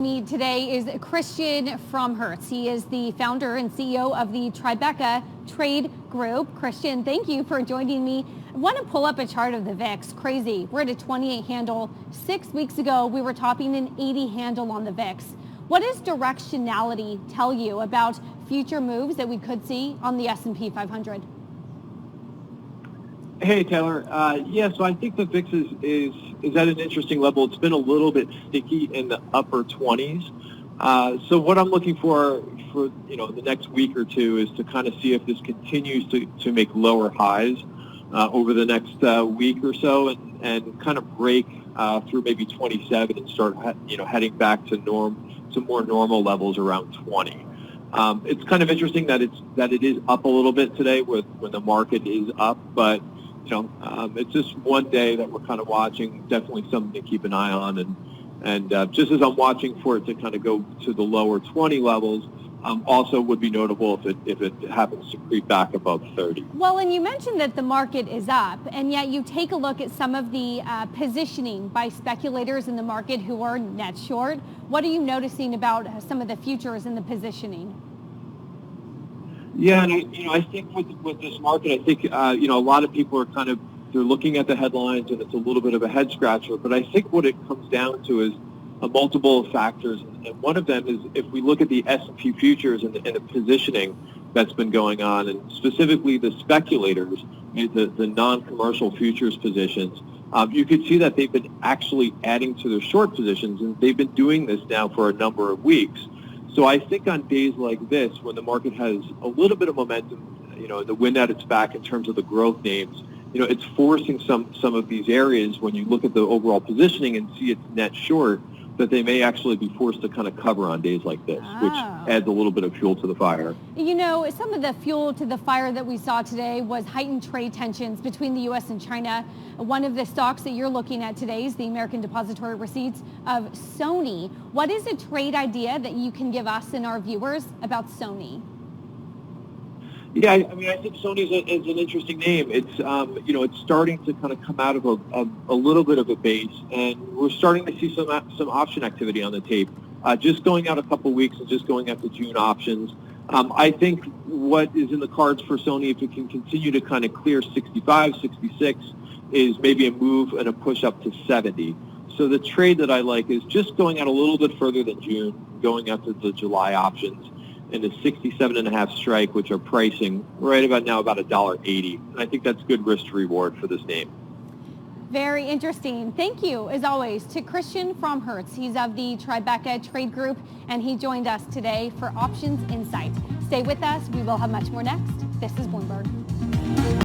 Me today is Christian from Hertz. He is the founder and CEO of the Tribeca Trade Group. Christian, thank you for joining me. I want to pull up a chart of the VIX. Crazy. We're at a 28 handle. 6 weeks ago, we were topping an 80 handle on the VIX. What does directionality tell you about future moves that we could see on the S&P 500? Hey, Taylor. So I think the VIX is at an interesting level. It's been a little bit sticky in the upper 20s. So what I'm looking for the next week or two is to kind of see if this continues to make lower highs over the next week or so and kind of break through maybe 27 and start heading back to more normal levels around 20. It's kind of interesting that it is up a little bit today when the market is up, but it's just one day that we're kind of watching. Definitely something to keep an eye on, and just as I'm watching for it to kind of go to the lower 20 levels, also would be notable if it happens to creep back above 30. Well, and you mentioned that the market is up, and yet you take a look at some of the positioning by speculators in the market who are net short. What are you noticing about some of the futures in the positioning? Yeah, and I think with this market, I think a lot of people are they're looking at the headlines, and it's a little bit of a head scratcher. But I think what it comes down to is a multiple of factors, and one of them is if we look at the S&P futures and the positioning that's been going on, and specifically the speculators, the non-commercial futures positions, you could see that they've been actually adding to their short positions, and they've been doing this now for a number of weeks. So I think on days like this, when the market has a little bit of momentum, the wind at its back in terms of the growth names, it's forcing some of these areas, when you look at the overall positioning and see it's net short, that they may actually be forced to kind of cover on days like this, which adds a little bit of fuel to the fire. Some of the fuel to the fire that we saw today was heightened trade tensions between the U.S. and China. One of the stocks that you're looking at today is the American Depository Receipts of Sony. What is a trade idea that you can give us and our viewers about Sony? Yeah, I think Sony is an interesting name. It's it's starting to kind of come out of a little bit of a base, and we're starting to see some option activity on the tape. Just going out a couple weeks and just going after June options. I think what is in the cards for Sony, if it can continue to kind of clear 65, 66, is maybe a move and a push up to 70. So the trade that I like is just going out a little bit further than June, going after the July options, and the 67.5 strike, which are pricing right about now about $1.80. And I think that's good risk to reward for this name. Very interesting. Thank you, as always, to Christian from Hertz. He's of the Tribeca Trade Group, and he joined us today for Options Insight. Stay with us. We will have much more next. This is Bloomberg.